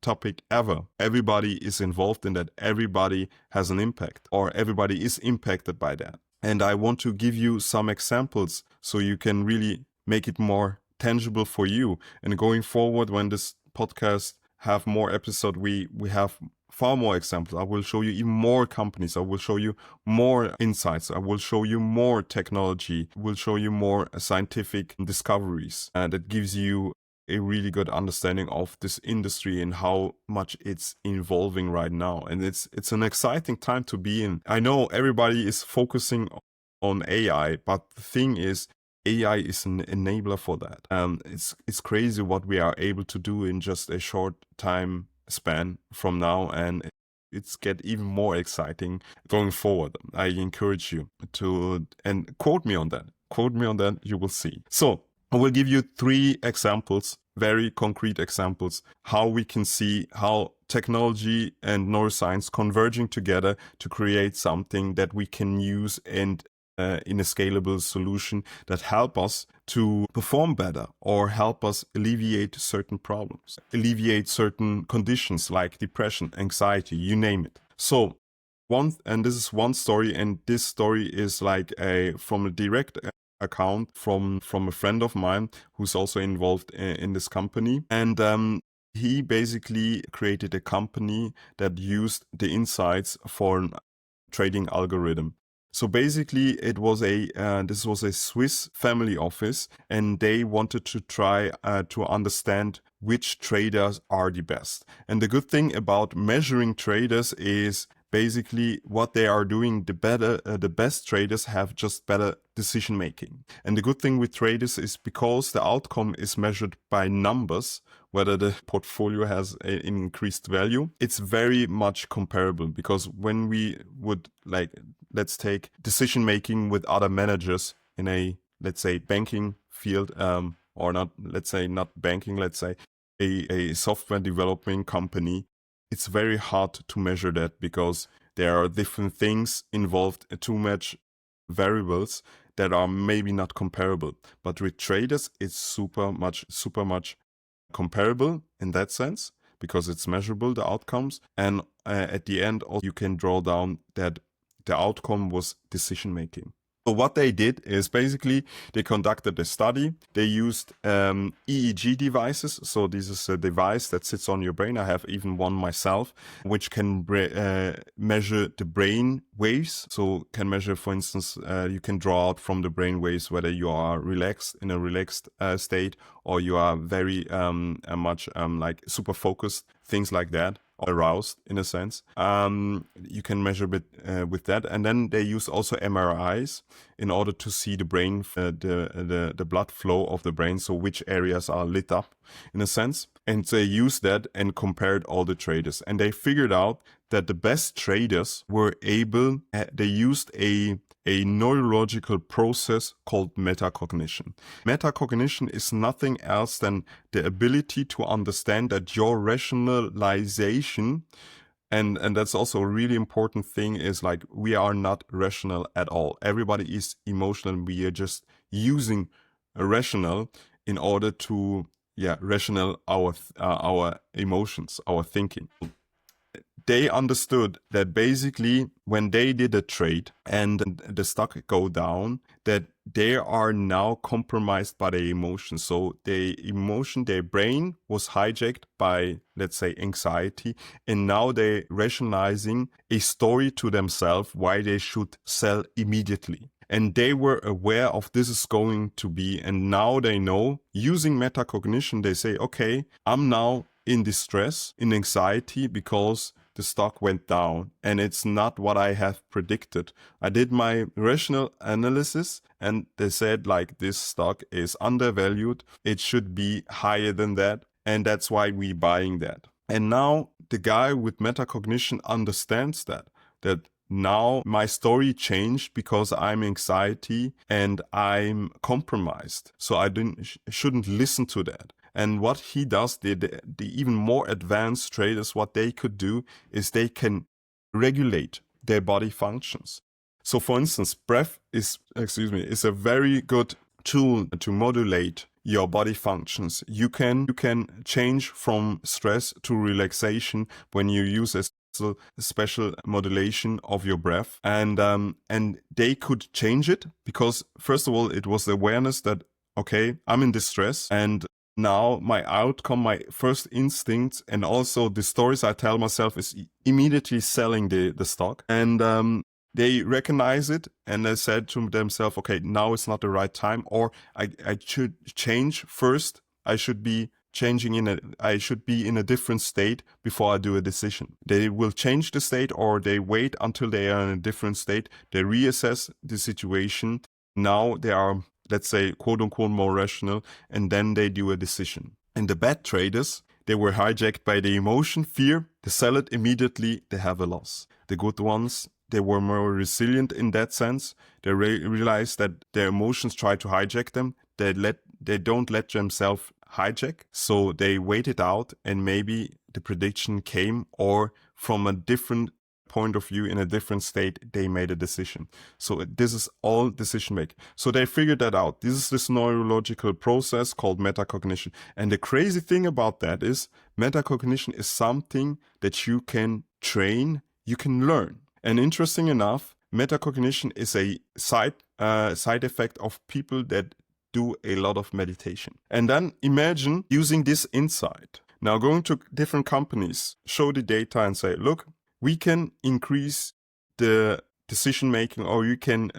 topic ever. Everybody is involved in that. Everybody has an impact, or everybody is impacted by that. And I want to give you some examples so you can really make it more tangible for you. And going forward, when this podcast have more episodes, we have far more examples. I will show you even more companies. I will show you more insights. I will show you more technology. I will show you more scientific discoveries that gives you a really good understanding of this industry and how much it's evolving right now. And it's an exciting time to be in. I know everybody is focusing on AI, but the thing is, AI is an enabler for that. It's crazy what we are able to do in just a short time span from now, and it's get even more exciting going forward. I encourage you to, and quote me on that. Quote me on that, you will see. So I will give you 3 examples, very concrete examples, how we can see how technology and neuroscience converging together to create something that we can use and in a scalable solution that help us to perform better, or help us alleviate certain problems, alleviate certain conditions like depression, anxiety, you name it. So this is one story, and this story is like from a direct account from a friend of mine who's also involved in this company. And he basically created a company that used the insights for a trading algorithm. So basically, it was this was a Swiss family office, and they wanted to try to understand which traders are the best. And the good thing about measuring traders is basically what they are doing. The best traders have just better decision making. And the good thing with traders is, because the outcome is measured by numbers, whether the portfolio has an increased value, it's very much comparable. Because when we would, like, let's take decision making with other managers in a, let's say, banking field, or not, let's say not banking, let's say a software developing company, it's very hard to measure that, because there are different things involved, too much variables that are maybe not comparable. But with traders, it's super much comparable in that sense, because it's measurable, the outcomes. And at the end, also, you can draw down that the outcome was decision making. So what they did is basically they conducted a study. They used EEG devices. So this is a device that sits on your brain. I have even one myself, which can measure the brain waves. So can measure, for instance, you can draw out from the brain waves whether you are relaxed, in a relaxed state, or you are very much like super focused, things like that, or aroused in a sense. You can measure it with that. And then they use also MRIs in order to see the brain, the blood flow of the brain, so which areas are lit up in a sense. And they used that and compared all the traders. And they figured out that the best traders were able, they used a neurological process called metacognition. Metacognition is nothing else than the ability to understand that your rationalization, and that's also a really important thing, is like, we are not rational at all. Everybody is emotional. We are just using a rational in order to rational our emotions, our thinking. They understood that basically when they did a trade and the stock go down, that they are now compromised by their emotions. So their brain was hijacked by, let's say, anxiety, and now they're rationalizing a story to themselves why they should sell immediately. And they were aware of this is going to be, and now they know, using metacognition, they say, okay, I'm now in distress, in anxiety, because the stock went down and it's not what I have predicted. I did my rational analysis and they said like this stock is undervalued. It should be higher than that. And that's why we're buying that. And now the guy with metacognition understands that now my story changed because I'm anxiety and I'm compromised. So I shouldn't listen to that. And what he does, the even more advanced traders, what they could do is they can regulate their body functions. So for instance, breath is a very good tool to modulate your body functions. You can change from stress to relaxation when you use a special modulation of your breath. And they could change it because, first of all, it was awareness that, okay, I'm in distress, and now my outcome, my first instincts, and also the stories I tell myself is immediately selling the stock. And they recognize it and they said to themselves, okay, now it's not the right time, or I should change first. I should be I should be in a different state before I do a decision. They will change the state, or they wait until they are in a different state. They reassess the situation. Now they are, let's say, quote unquote, more rational, and then they do a decision. And the bad traders, they were hijacked by the emotion, fear. They sell it immediately, they have a loss. The good ones, they were more resilient in that sense. They realized that their emotions try to hijack them. They don't let themselves hijack. So they waited out, and maybe the prediction came, or from a different point of view, in a different state, they made a decision. So this is all decision making. So they figured that out. This is this neurological process called metacognition. And the crazy thing about that is metacognition is something that you can train, you can learn. And interesting enough, metacognition is a side effect of people that do a lot of meditation. And then imagine using this insight. Now going to different companies, show the data and say, look, we can increase the decision making, or we can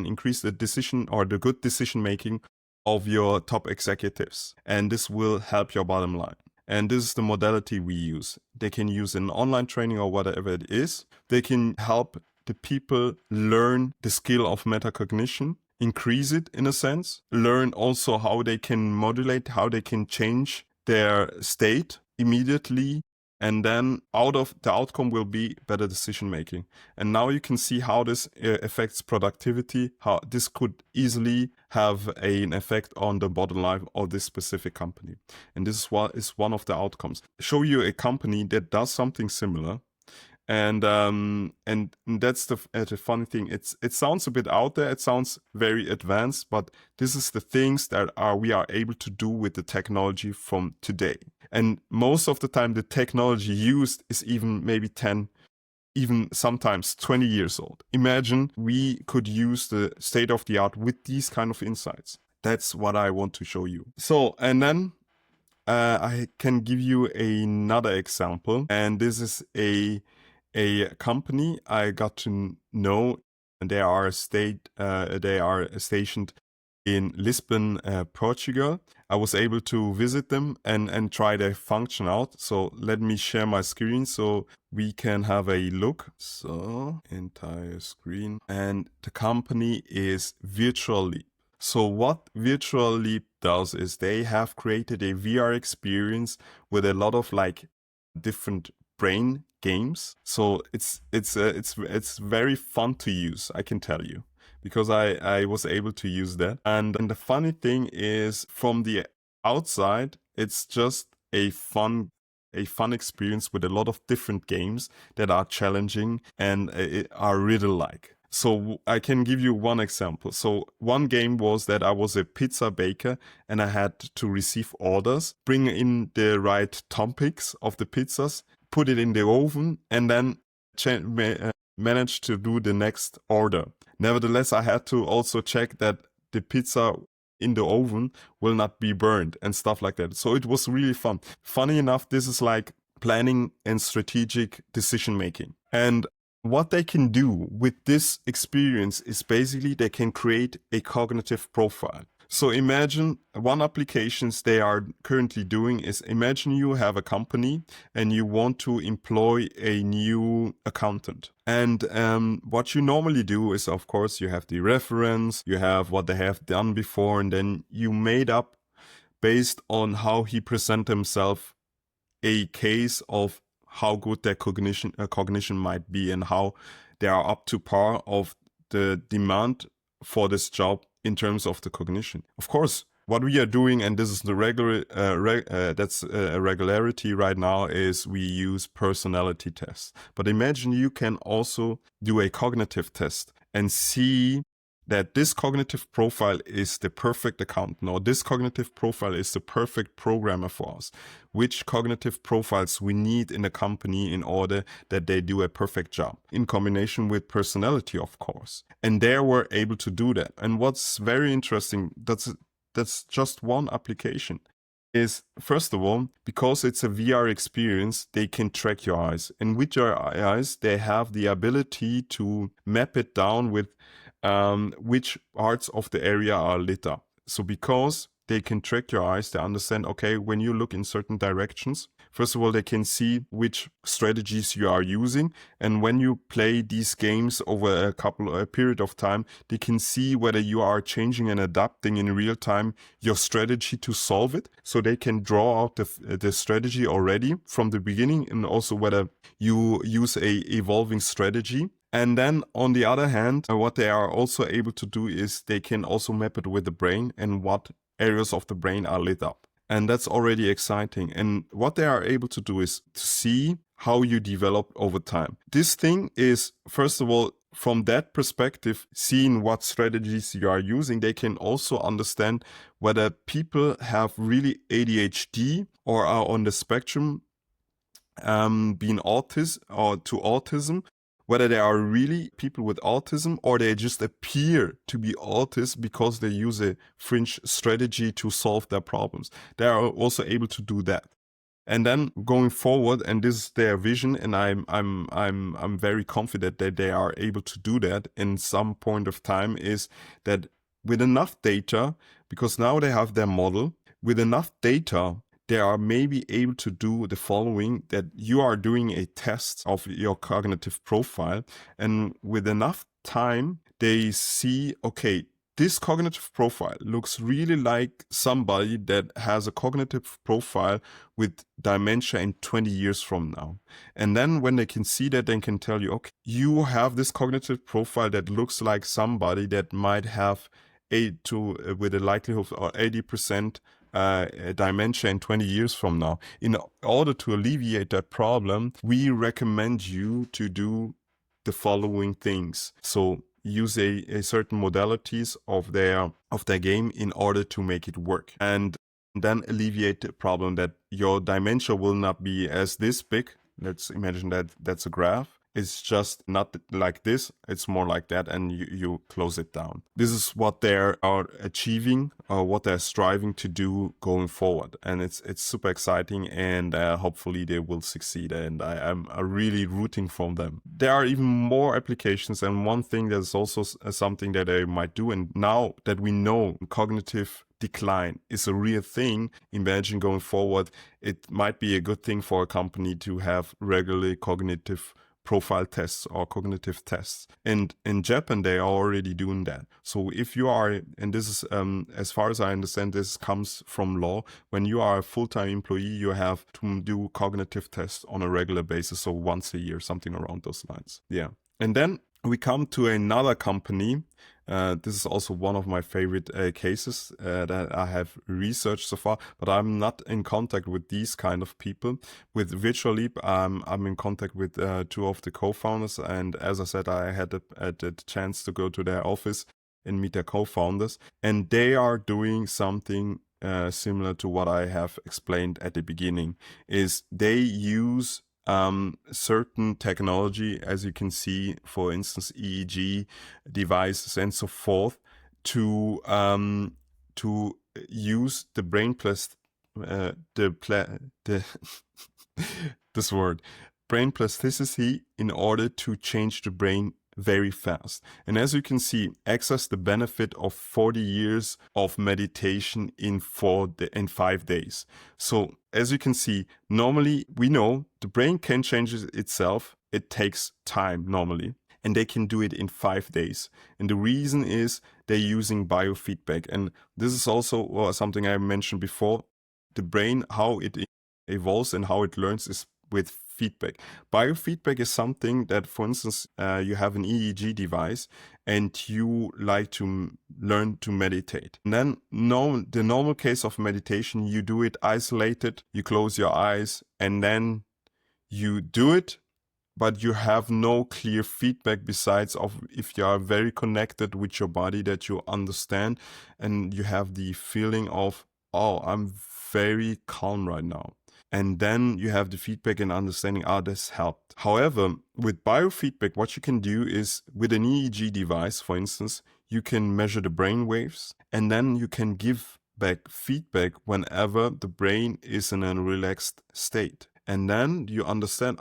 increase the decision or the good decision making of your top executives, and this will help your bottom line. And this is the modality we use. They can use an online training or whatever it is. They can help the people learn the skill of metacognition, increase it in a sense, learn also how they can modulate, how they can change their state immediately. And then out of the outcome will be better decision making. And now you can see how this affects productivity, how this could easily have an effect on the bottom line of this specific company. And this is what is one of the outcomes. Show you a company that does something similar. And that's the funny thing. It sounds a bit out there. It sounds very advanced, but this is the things that we are able to do with the technology from today. And most of the time, the technology used is even maybe 10, even sometimes 20 years old. Imagine we could use the state of the art with these kind of insights. That's what I want to show you. So, and then I can give you another example. And this is a company I got to know. They are stationed in Lisbon, Portugal. I was able to visit them and try their function out. So let me share my screen so we can have a look. So entire screen. And the company is Virtual Leap. So what Virtual Leap does is they have created a VR experience with a lot of like different brain games. So it's very fun to use, I can tell you, because I was able to use that. And the funny thing is, from the outside, it's just a fun experience with a lot of different games that are challenging and are riddle-like. So I can give you one example. So one game was that I was a pizza baker and I had to receive orders, bring in the right toppings of the pizzas, put it in the oven, and then manage to do the next order. Nevertheless, I had to also check that the pizza in the oven will not be burned and stuff like that. So it was really fun. Funny enough, this is like planning and strategic decision making. And what they can do with this experience is basically they can create a cognitive profile. So imagine one applications they are currently doing is, imagine you have a company and you want to employ a new accountant. And what you normally do is, of course, you have the reference, you have what they have done before, and then you made up based on how he present himself a case of how good their cognition might be and how they are up to par of the demand for this job in terms of the cognition. Of course, what we are doing, and this is the regularity right now, is we use personality tests. But imagine you can also do a cognitive test and see that this cognitive profile is the perfect accountant, or this cognitive profile is the perfect programmer for us. Which cognitive profiles we need in a company in order that they do a perfect job, in combination with personality, of course. And there we're able to do that. And what's very interesting, that's just one application, is, first of all, because it's a VR experience, they can track your eyes. And with your eyes, they have the ability to map it down with which parts of the area are lit up. So because they can track your eyes, they understand, okay, when you look in certain directions, first of all, they can see which strategies you are using. And when you play these games over a period of time, they can see whether you are changing and adapting in real time your strategy to solve it. So they can draw out the strategy already from the beginning, and also whether you use a evolving strategy. And then on the other hand, what they are also able to do is they can also map it with the brain and what areas of the brain are lit up. And that's already exciting. And what they are able to do is to see how you develop over time. This thing is, first of all, from that perspective, seeing what strategies you are using, they can also understand whether people have really ADHD or are on the spectrum, being autism, whether they are really people with autism or they just appear to be autists because they use a fringe strategy to solve their problems. They are also able to do that. And then going forward, and this is their vision, and I'm very confident that they are able to do that in some point of time, is that with enough data, because now they have their model, with enough data, they are maybe able to do the following, that you are doing a test of your cognitive profile, and with enough time, they see, okay, this cognitive profile looks really like somebody that has a cognitive profile with dementia in 20 years from now. And then when they can see that, they can tell you, okay, you have this cognitive profile that looks like somebody that might have with a likelihood of 80% dementia in 20 years from now. In order to alleviate that problem, we recommend you to do the following things. So use a certain modalities of their game in order to make it work, and then alleviate the problem that your dementia will not be as this big. Let's imagine that that's a graph. It's just not like this, it's more like that, and you close it down. This is what they are achieving, or what they're striving to do going forward. And it's super exciting, and hopefully they will succeed, and I'm really rooting for them. There are even more applications, and one thing that's also something that they might do, and now that we know cognitive decline is a real thing, imagine going forward, it might be a good thing for a company to have regularly cognitive profile tests or cognitive tests. And in Japan, they are already doing that. So if you are, and this is, as far as I understand, this comes from law, when you are a full-time employee, you have to do cognitive tests on a regular basis. So once a year, something around those lines. Yeah. And then we come to another company, This is also one of my favorite cases that I have researched so far, but I'm not in contact with these kind of people. With Virtual Leap, I'm in contact with two of the co-founders, and as I said, I had the chance to go to their office and meet their co-founders, and they are doing something similar to what I have explained at the beginning. Is they use certain technology, as you can see, for instance, EEG devices and so forth, to use the brain this word, brain plasticity, in order to change the brain very fast. And as you can see, access the benefit of 40 years of meditation in 5 days. So as you can see, normally we know the brain can change itself. It takes time normally, and they can do it in 5 days. And the reason is they're using biofeedback. And this is also something I mentioned before. The brain, how it evolves and how it learns is with feedback. Biofeedback is something that, for instance, you have an EEG device and you like to learn to meditate. And then the normal case of meditation, you do it isolated, you close your eyes, and then you do it, but you have no clear feedback besides of if you are very connected with your body, that you understand and you have the feeling of, oh, I'm very calm right now. And then you have the feedback and understanding, this helped. However, with biofeedback, what you can do is with an EEG device, for instance, you can measure the brain waves, and then you can give back feedback whenever the brain is in a relaxed state. And then you understand,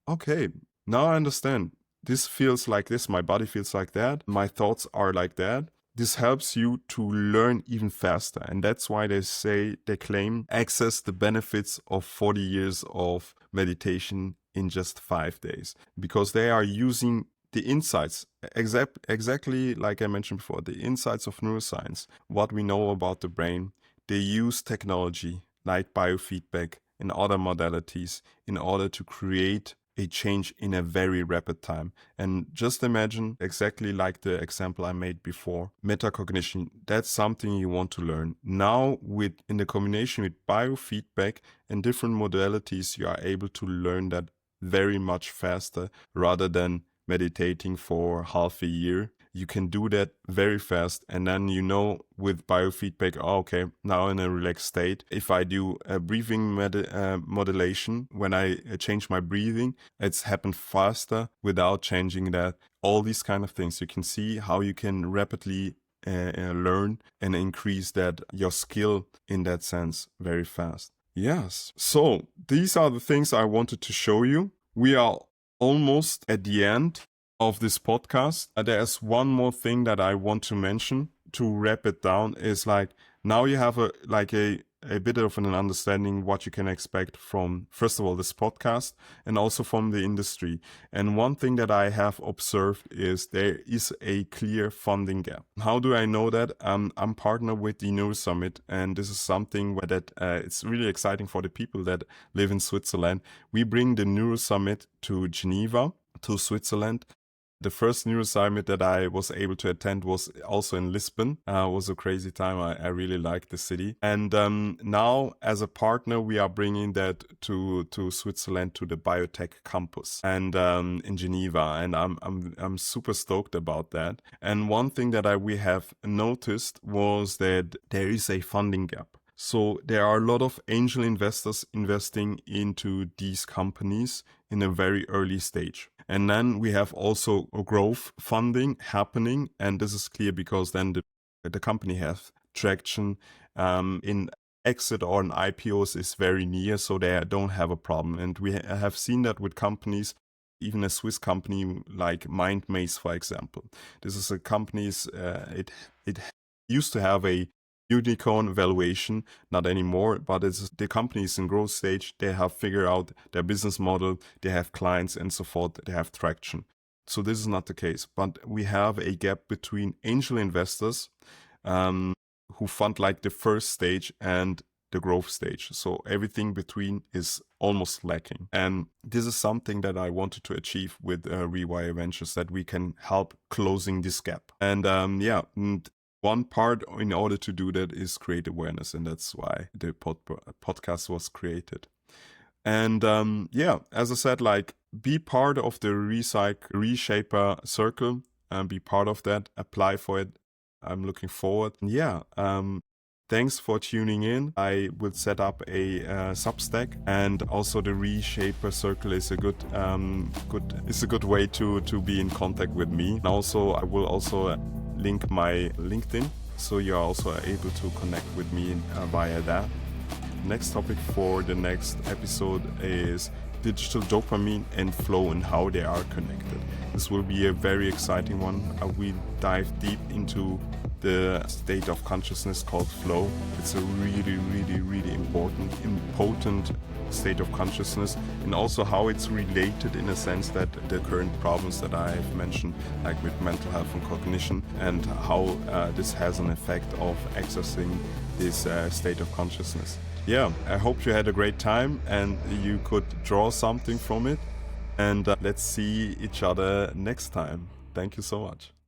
okay, now I understand. This feels like this, my body feels like that, my thoughts are like that. This helps you to learn even faster. And that's why they claim access the benefits of 40 years of meditation in just 5 days, because they are using the insights, exactly like I mentioned before, the insights of neuroscience, what we know about the brain. They use technology like biofeedback and other modalities in order to create a change in a very rapid time. And just imagine, exactly like the example I made before, metacognition, that's something you want to learn. Now, in the combination with biofeedback and different modalities, you are able to learn that very much faster rather than meditating for half a year. You can do that very fast, and then with biofeedback, okay, now in a relaxed state, if I do a breathing modulation, when I change my breathing, it's happened faster without changing that. All these kind of things, you can see how you can rapidly learn and increase your skill in that sense very fast. Yes, so these are the things I wanted to show you. We are almost at the end of this podcast. There's one more thing that I want to mention to wrap it down, is like, now you have a bit of an understanding what you can expect from, first of all, this podcast and also from the industry. And one thing that I have observed is there is a clear funding gap. How do I know that? I'm partnered with the Neuro Summit, and this is something that it's really exciting for the people that live in Switzerland. We bring the Neuro Summit to Geneva, to Switzerland. The first Neuro Summit that I was able to attend was also in Lisbon. It was a crazy time. I really liked the city. And now, as a partner, we are bringing that to Switzerland, to the biotech campus, and in Geneva. And I'm super stoked about that. And one thing that we have noticed was that there is a funding gap. So there are a lot of angel investors investing into these companies in a very early stage. And then we have also growth funding happening. And this is clear because then the company has traction in exit or an IPOs is very near, so they don't have a problem. And we have seen that with companies, even a Swiss company like MindMaze, for example. This is a company, it used to have a unicorn valuation, not anymore, but the company is in growth stage. They have figured out their business model, they have clients and so forth, they have traction. So this is not the case, but we have a gap between angel investors who fund like the first stage and the growth stage. So everything between is almost lacking. And this is something that I wanted to achieve with Rewire Ventures, that we can help closing this gap. And one part in order to do that is create awareness. And that's why the podcast was created. And as I said, like, be part of the Reshaper circle and be part of that. Apply for it. I'm looking forward. Thanks for tuning in. I will set up a Substack, and also the Reshaper circle is a good way to be in contact with me. And also, I will also link my LinkedIn, so you're also able to connect with me via that. Next topic for the next episode is digital dopamine and flow and how they are connected. This will be a very exciting one. We dive deep into the state of consciousness called flow. It's a really, really, really important state of consciousness, and also how it's related in a sense that the current problems that I have mentioned, like with mental health and cognition, and how this has an effect of accessing this state of consciousness. I hope you had a great time and you could draw something from it. And let's see each other next time. Thank you so much.